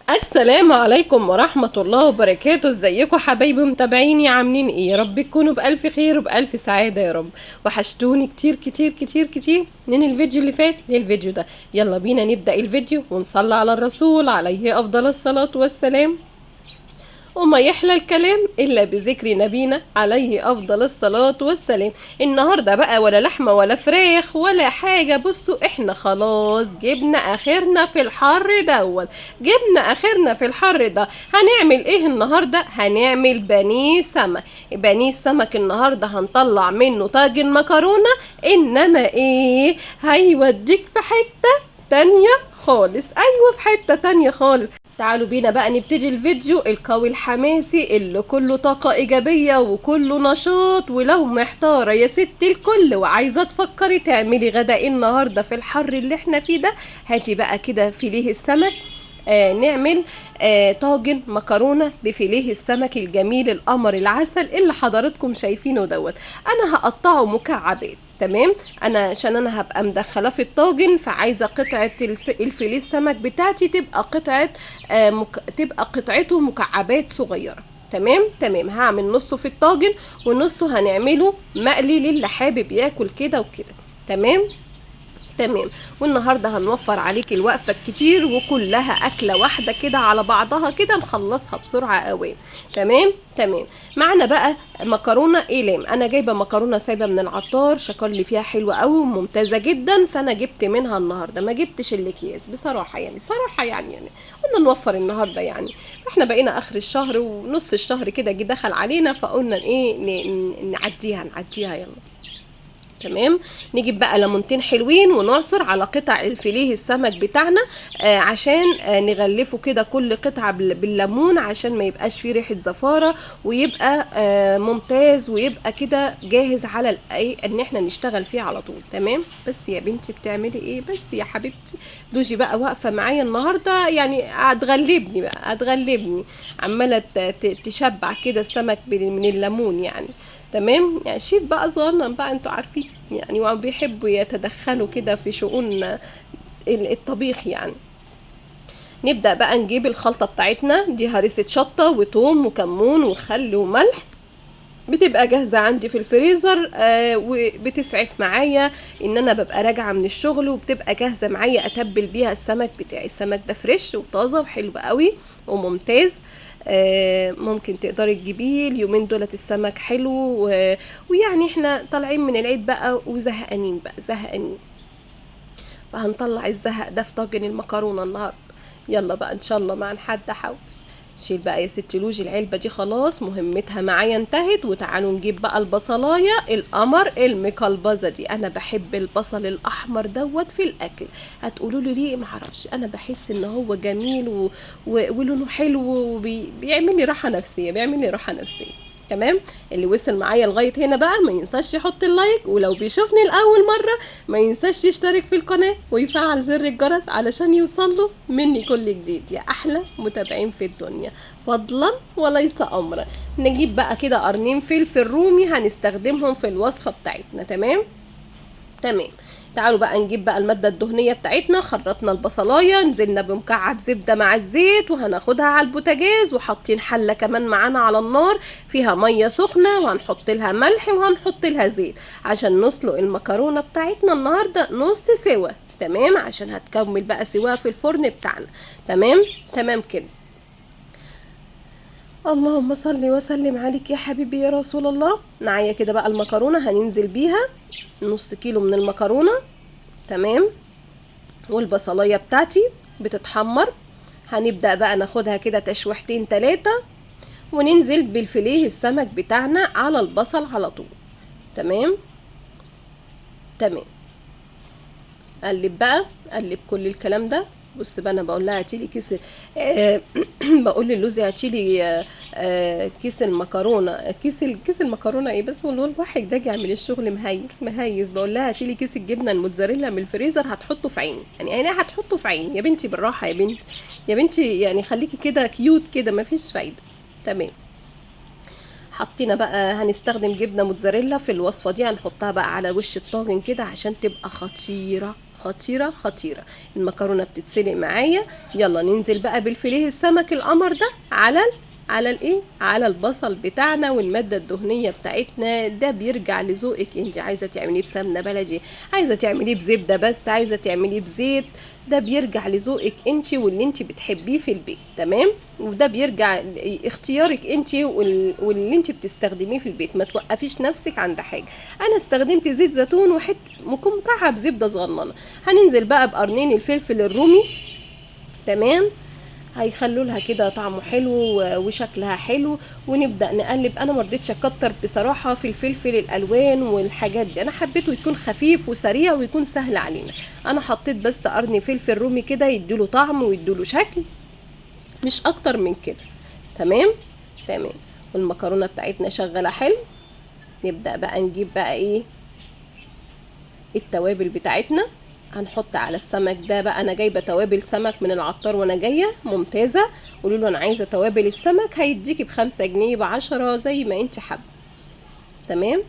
السلام عليكم ورحمة الله وبركاته. ازيكم حبايبي متابعيني؟ عاملين ايه؟ يا رب تكونوا بألف خير وبألف سعادة يا رب. وحشتوني كتير كتير كتير كتير من الفيديو اللي فات للفيديو ده. يلا بينا نبدأ الفيديو ونصلي على الرسول عليه أفضل الصلاة والسلام. وما يحلى الكلام إلا بذكر نبينا عليه أفضل الصلاة والسلام. النهاردة بقى ولا لحمة ولا فراخ ولا حاجة. بصوا احنا خلاص جبنا آخرنا في الحر دوت. جبنا آخرنا في الحر ده. هنعمل ايه النهاردة؟ هنعمل بانيه سمك. بانيه السمك النهاردة هنطلع منه طاجن مكرونة. إنما ايه؟ هيوديك في حتة تانية خالص. أيوة في حتة تانية خالص. تعالوا بينا بقى نبتدي الفيديو القوي الحماسي اللي كله طاقة إيجابية وكله نشاط. ولو محتارة يا ست الكل وعايزة تفكري تعملي غدا إيه النهاردة في الحر اللي احنا فيه ده، هاتي بقى كده فيليه السمك. نعمل طاجن مكرونة بفيليه السمك الجميل القمر العسل اللي حضراتكم شايفينه دوت. أنا هقطعه مكعبات. تمام. عشان انا هبقى مدخلاه في الطاجن، فعايزه قطعه الفيليه السمك بتاعتي تبقى قطعه تبقى قطعته مكعبات صغيره. تمام. هعمل نصه في الطاجن ونصه هنعمله مقلي للي حابب ياكل كده وكده. تمام. والنهارده هنوفر عليك الوقفه الكتير وكلها اكله واحده كده على بعضها كده نخلصها بسرعه قوي. تمام. معنا بقى مكرونه اقلام. انا جايبه مكرونه سايبه من العطار، شكر لي فيها حلوه قوي وممتازه جدا، فانا جبت منها النهارده. ما جبتش الاكياس بصراحه، يعني قلنا نوفر النهارده يعني. فاحنا بقينا اخر الشهر ونص الشهر كده جه دخل علينا، فقلنا ايه نعديها يلا. تمام. نجيب بقى ليمونتين حلوين ونعصر على قطع الفيليه السمك بتاعنا عشان نغلفه كده كل قطعة بالليمون عشان ما يبقاش فيه ريحة زفارة، ويبقى ممتاز ويبقى كده جاهز على ان احنا نشتغل فيه على طول. تمام. بس يا بنتي بتعملي ايه بس يا حبيبتي؟ لوجي بقى واقفة معايا النهاردة، يعني هتغلبني عمالة تشبع كده السمك من الليمون يعني. تمام. يعني شيف بقى صغنن بقى، انتوا عارفين يعني، وبيحبوا يتدخلوا كده في شؤون الطبيخ يعني. نبدأ بقى نجيب الخلطة بتاعتنا دي. هريسة شطة وتوم وكمون وخل وملح، بتبقى جاهزة عندي في الفريزر وبتسعف معايا ان انا ببقى راجعة من الشغل، وبتبقى جاهزة معايا اتبل بيها السمك بتاعي. السمك ده فريش وطازة وحلو قوي وممتاز. ممكن تقدري تجيبيه اليومين دولت. السمك حلو ويعني احنا طالعين من العيد بقى وزهقانين فهنطلع الزهق ده في طاجن المكرونة النهاردة. يلا بقى ان شاء الله ما حد حوس. شيل بقى يا ست لوجي العلبة دي، خلاص مهمتها معايا انتهت. وتعالوا نجيب بقى البصلاية القمر المقلبزة دي. انا بحب البصل الاحمر دوت في الاكل. هتقولوا لي ليه؟ معرفش، انا بحس ان هو جميل ولونه حلو وبيعمل لي راحة نفسية. تمام. اللي وصل معايا لغايه هنا بقى ما ينساش يحط اللايك، ولو بيشوفني لاول مره ما ينساش يشترك في القناه ويفعل زر الجرس علشان يوصله مني كل جديد. يا احلى متابعين في الدنيا، فضلا وليس امرا. نجيب بقى كده قرنين فلفل رومي هنستخدمهم في الوصفه بتاعتنا. تمام. تعالوا بقى نجيب بقى المادة الدهنية بتاعتنا. خرطنا البصلاية، نزلنا بمكعب زبدة مع الزيت وهناخدها على البوتاجاز، وحاطين حلة كمان معانا على النار فيها مية سخنة، وهنحط لها ملح وهنحط لها زيت عشان نسلق المكرونة بتاعتنا النهاردة نص سوا. تمام. عشان هتكمل بقى سواها في الفرن بتاعنا. تمام كده. اللهم صل وسلم عليك يا حبيبي يا رسول الله. معايا كده بقى المكرونة هننزل بيها نص كيلو من المكرونة. تمام. والبصلاية بتاعتي بتتحمر، هنبدأ بقى ناخدها كده تشويحتين 3 وننزل بالفيليه السمك بتاعنا على البصل على طول. تمام. قلب كل الكلام ده. بص بقى، انا بقول لها هاتيلي كيس بقول للوزي هاتيلي كيس المكرونه. كيس المكرونه ايه بس؟ هو الواحد راجع من الشغل مهيس. بقول لها هاتيلي كيس الجبنه الموتزاريلا من الفريزر، هتحطه في عيني. يعني انا هتحطه في عيني يا بنتي بالراحه يا بنتي يعني خليكي كده كيوت كده، مفيش فايده. تمام. حطينا بقى، هنستخدم جبنه موتزاريلا في الوصفه دي، هنحطها بقى على وش الطاجن كده عشان تبقى خطيره خطيرة خطيرة. المكرونة بتتسلق معايا، يلا ننزل بقى بالفيليه السمك القمر ده على الايه، على البصل بتاعنا والمادة الدهنية بتاعتنا. ده بيرجع لذوقك انت، عايزة تعمليه بسمنة بلدي، عايزة تعمليه بزبدة بس، عايزة تعمليه بزيت، ده بيرجع لذوقك انت واللي انت بتحبيه في البيت. تمام، وده بيرجع اختيارك انت واللي انت بتستخدميه في البيت. ما توقفيش نفسك عند حاجة. انا استخدمت زيت زيتون وحط مكعب زبدة صغننة. هننزل بقى بقرنين الفلفل الرومي، تمام، هيخلوا لها كده طعمه حلو وشكلها حلو. ونبدا نقلب. انا ما رضيتش اكتر بصراحه في الفلفل الالوان والحاجات دي، انا حبيته يكون خفيف وسريع ويكون سهل علينا. انا حطيت بس قرن فلفل رومي كده يديله طعم ويديله شكل، مش اكتر من كده. تمام تمام. والمكرونه بتاعتنا شغاله حلو. نبدا بقى نجيب بقى ايه التوابل بتاعتنا. هنحط على السمك ده بقى، انا جايبه توابل سمك من العطار وانا جايه ممتازه. قولوا له انا عايزه توابل السمك، هيديكي ب5 جنيه ب10 زي ما انت حابه. تمام.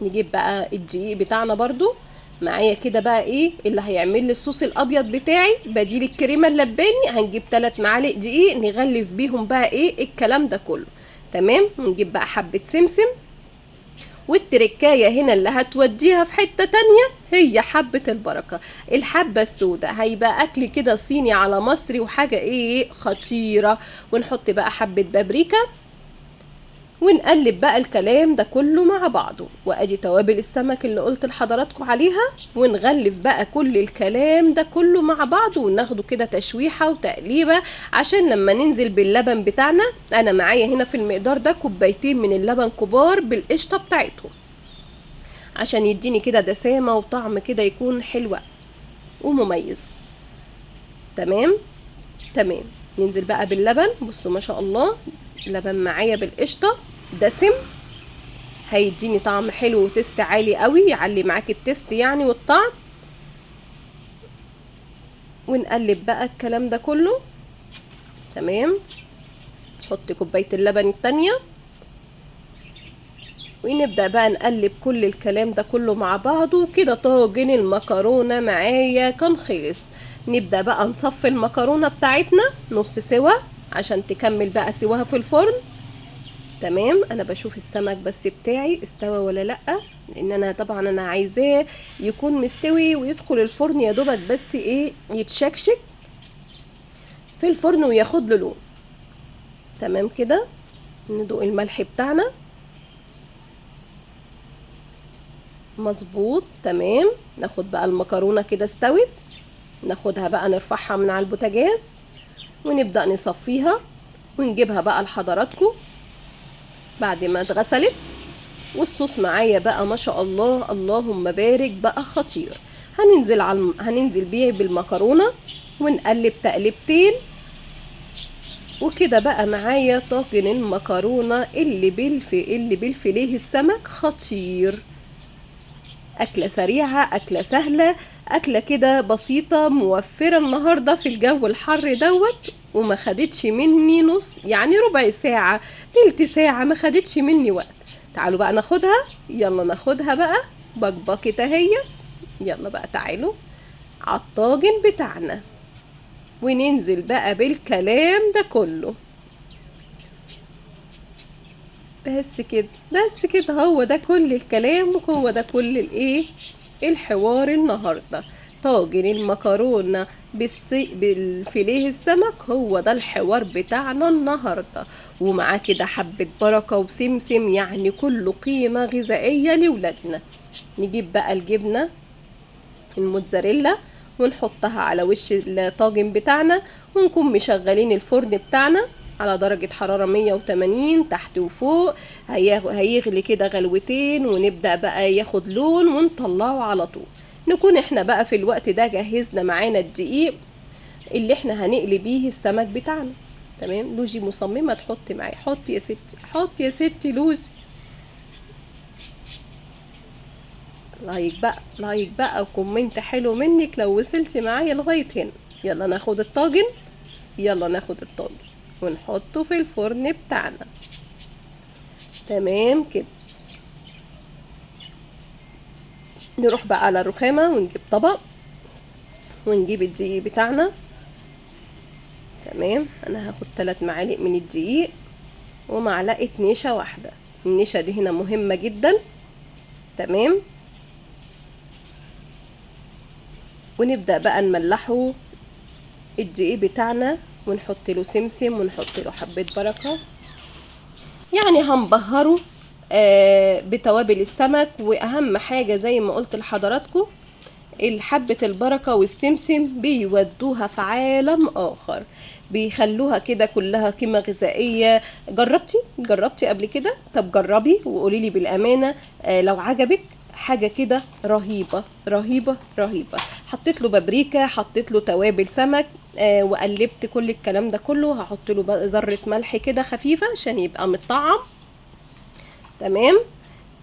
نجيب بقى الدقيق بتاعنا برضو معايا كده بقى ايه اللي هيعمل لي الصوص الابيض بتاعي بديل الكريمه اللباني. هنجيب 3 معالق دقيق نغلف بيهم بقى ايه الكلام ده كله. تمام. ونجيب بقى حبه سمسم، والتركاية هنا اللي هتوديها في حتة تانية هي حبة البركة، الحبة السوداء. هيبقى أكل كده صيني على مصري وحاجة ايه خطيرة. ونحط بقى حبة بابريكا، ونقلب بقى الكلام ده كله مع بعضه. وادي توابل السمك اللي قلت لحضراتكم عليها. ونغلف بقى كل الكلام ده كله مع بعضه، وناخده كده تشويحة وتقليبة عشان لما ننزل باللبن بتاعنا. انا معايا هنا في المقدار ده 2 من اللبن كبار بالقشطة بتاعتهم، عشان يديني كده دسامة وطعم كده يكون حلو ومميز. تمام تمام. ننزل بقى باللبن. بصوا ما شاء الله، لبن معايا بالقشطة دسم، هيديني طعم حلو وتست عالي قوي، يعلي معاك التست يعني والطعم. ونقلب بقى الكلام ده كله. تمام. حط كوباية اللبن التانية، ونبدأ بقى نقلب كل الكلام ده كله مع بعضه كده. طاجن المكرونة معايا كان خلص. نبدأ بقى نصفي المكرونة بتاعتنا نص سوا عشان تكمل بقى سواها في الفرن. تمام. انا بشوف السمك بس بتاعي استوى ولا لا، لان انا طبعا انا عايزاه يكون مستوي ويدخل الفرن يا دوبك بس ايه يتشكشك في الفرن وياخد له لون. تمام كده. ندوق الملح بتاعنا مظبوط. تمام. ناخد بقى المكرونة كده استوت، ناخدها بقى نرفعها من على البوتاجاز ونبدأ نصفيها ونجيبها بقى لحضراتكم بعد ما اتغسلت. والصوص معايا بقى ما شاء الله اللهم بارك بقى خطير. هننزل بيه بالمكرونة ونقلب تقلبتين، وكده بقى معايا طاجن المكرونة اللي بالفيليه السمك خطير. أكلة سريعة، أكلة سهلة، أكلة كده بسيطة موفرة النهاردة في الجو الحر دوت، وما خدتش مني نص يعني ربع ساعة تلت ساعة، ما خدتش مني وقت. تعالوا بقى ناخدها، يلا ناخدها بقى بكبكة اهي. يلا بقى تعالوا عالطاجن بتاعنا وننزل بقى بالكلام ده كله. بس كده بس كده، هو ده كل الكلام وهو ده كل الايه الحوار النهارده. طاجن المكرونه بالفيليه السمك، هو ده الحوار بتاعنا النهارده. ومعاه كده حبه بركه وسمسم، يعني كله قيمه غذائيه لولادنا. نجيب بقى الجبنه الموتزاريلا ونحطها على وش الطاجن بتاعنا، ونكون مشغلين الفرن بتاعنا على درجة حرارة 180 تحت وفوق. هيغلي كده غلوتين ونبدأ بقى ياخد لون ونطلعه على طول. نكون احنا بقى في الوقت ده جهزنا معانا الدقيق اللي احنا هنقلي بيه السمك بتاعنا. تمام. لوجي مصممة تحط معايا، حط يا ستي، حط يا ستي لوجي. لايك بقى وكومنت حلو منك لو وصلتي معايا لغاية هنا. يلا ناخد الطاجن، يلا ناخد الطاجن ونحطه في الفرن بتاعنا. تمام كده. نروح بقى على الرخامة ونجيب طبق ونجيب الدقيق بتاعنا. تمام، انا هاخد 3 معالق من الدقيق ومعلقة نشا واحدة. النشا دي هنا مهمة جدا. تمام، ونبدأ بقى نملحه الدقيق بتاعنا، ونحط له سمسم ونحط له حبة بركة، يعني هنبهره بتوابل السمك. واهم حاجة زي ما قلت لحضراتكم، حبة البركة والسمسم بيودوها في عالم آخر، بيخلوها كده كلها قيمة غذائية. جربتي قبل كده؟ طب جربي وقولي لي بالأمانة لو عجبك. حاجة كده رهيبة رهيبة رهيبة. حطيت له بابريكا، حطيت له توابل سمك، وقلبت كل الكلام ده كله. هحط له بقى ذرة ملح كده خفيفة عشان يبقى متطعم. تمام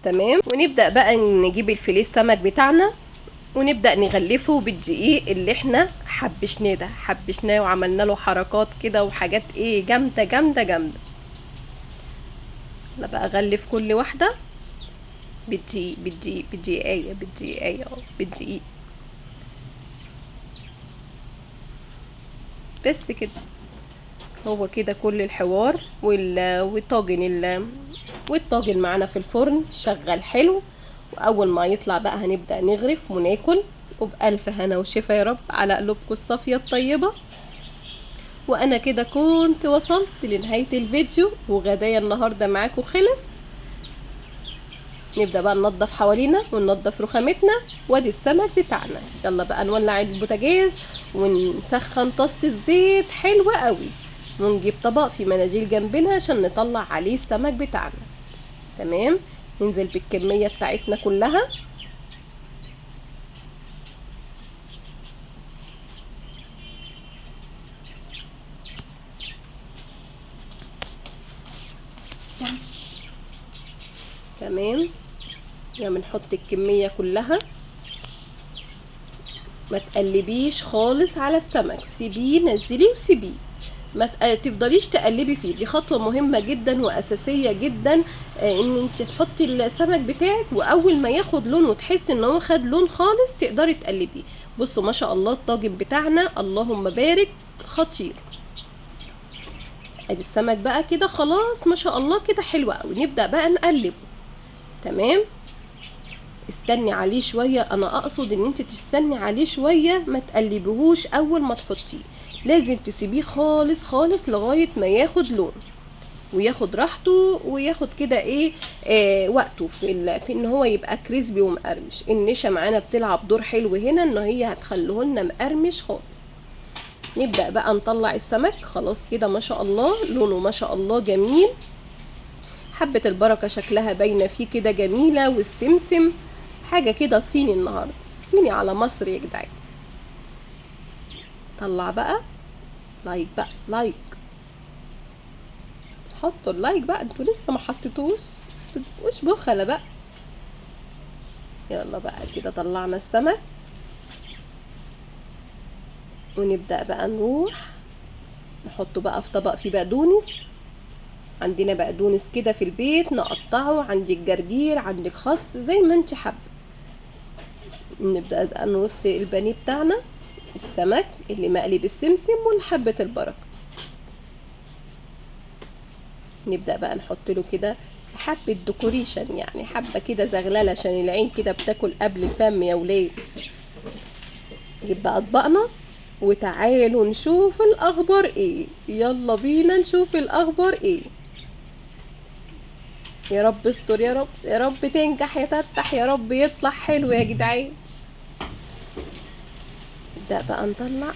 تمام. ونبدأ بقى نجيب الفيليه السمك بتاعنا ونبدأ نغلفه بالدقيق اللي احنا حبشناه وعملنا له حركات كده وحاجات ايه جامدة جامدة جامدة. انا بقى اغلف كل واحدة بالدقيق بس كده. هو كده كل الحوار. والطاجن معانا في الفرن شغال حلو، واول ما يطلع بقى هنبدأ نغرف وناكل. وبألف هنا وشفا يا رب على قلوبكم الصافية الطيبة. وانا كده كنت وصلت لنهاية الفيديو، وغدايا النهاردة معاكم خلص. نبدأ بقى ننضف حوالينا وننضف رخامتنا. وادي السمك بتاعنا. يلا بقى نولع البوتاجاز ونسخن طاسة الزيت حلوة قوي، ونجيب طبق في مناديل جنبنا عشان نطلع عليه السمك بتاعنا. تمام، ننزل بالكمية بتاعتنا كلها. تمام، يعني بنحط الكمية كلها. ما تقلبيش خالص على السمك، سيبيه، نزلي وسيبيه. ما تفضليش تقلبي فيه. دي خطوة مهمة جدا وأساسية جدا، ان انت تحطي السمك بتاعك، واول ما ياخد لون وتحسي ان هو خد لون خالص تقدري تقلبيه. بصوا ما شاء الله الطاجن بتاعنا اللهم بارك خطير. ادي السمك بقى كده خلاص ما شاء الله كده حلو قوي. نبدأ بقى نقلبه. تمام، استني عليه شوية. انا اقصد ان انت تستني عليه شوية، ما تقلبيهوش اول ما تحطيه. لازم تسيبيه خالص خالص لغاية ما ياخد لون وياخد راحته وياخد كده وقته في ان هو يبقى كريسبي ومقرمش. النشا معانا بتلعب دور حلو هنا، ان هي هتخليه لنا مقرمش خالص. نبدأ بقى نطلع السمك. خلاص كده ما شاء الله لونه ما شاء الله جميل. حبة البركة شكلها باينة فيه كده جميلة، والسمسم حاجة كده صيني النهاردة، صيني على مصر يا جدعان. طلع بقى لايك بقى، لايك، حطوا اللايك بقى، انتوا لسه ما حطيتوش، مش بخلة بقى. يلا بقى كده طلعنا السمك، ونبدأ بقى نروح نحطه بقى في طبق فيه بقدونس. عندنا بقدونس كده في البيت نقطعه، عندك جرجير، عندك خس، زي ما انت حابه. نبدأ بقى نرص البانيه بتاعنا، السمك اللي مقلي بالسمسم والحبة البركة. نبدأ بقى نحط له كده حبة ديكوريشن، يعني حبة كده زغللة عشان العين كده بتاكل قبل الفم يا ولاد. نجيب بقى اطباقنا وتعالوا نشوف الاخبار ايه. يلا بينا نشوف الاخبار ايه. يا رب استر، يا رب يا رب تنجح يا تفتح، يا رب يطلع حلو يا جدعان. نبدأ بقى نطلع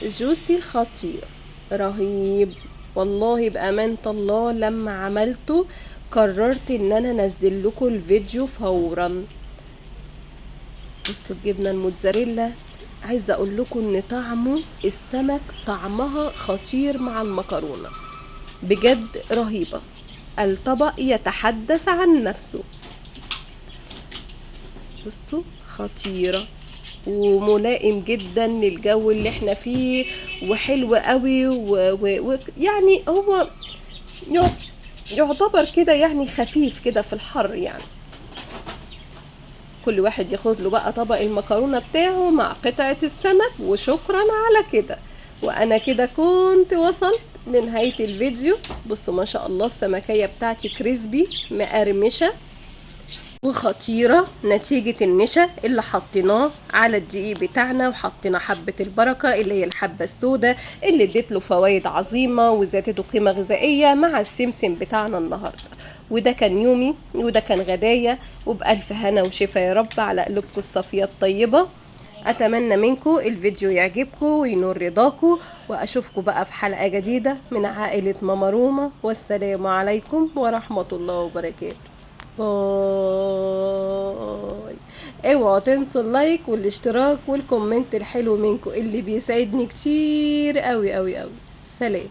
جوسي خطير رهيب والله. بأمانة الله لما عملته قررت ان انا انزل لكم الفيديو فورا. بصوا الجبنة الموتزاريلا، عايزة اقول لكم ان طعمه السمك طعمها خطير مع المكرونة بجد رهيبة. الطبق يتحدث عن نفسه. بصوا خطيرة وملائم جدا للجو اللي احنا فيه، وحلو قوي يعني هو يعتبر كده يعني خفيف كده في الحر يعني. كل واحد ياخد له بقى طبق المكرونة بتاعه مع قطعة السمك، وشكرا على كده. وانا كده كنت وصلت لنهاية الفيديو. بصوا ما شاء الله السمكية بتاعتي كريسبي مقرمشة وخطيرة نتيجة النشا اللي حطيناه على الدقيق بتاعنا، وحطينا حبة البركة اللي هي الحبة السوداء اللي ادت له فوائد عظيمة وزادته قيمة غذائية مع السمسم بتاعنا النهاردة. وده كان يومي وده كان غدايا، وبألف هنا وشفا يا رب على قلوبكم الصافية الطيبة. اتمنى منكم الفيديو يعجبكم وينور رضاكم، واشوفكم بقى في حلقة جديدة من عائلة ماما روما، والسلام عليكم ورحمة الله وبركاته. باي. اوعوا تنسوا اللايك والاشتراك والكومنت الحلو منكم اللي بيسعدني كتير قوي قوي قوي. سلام.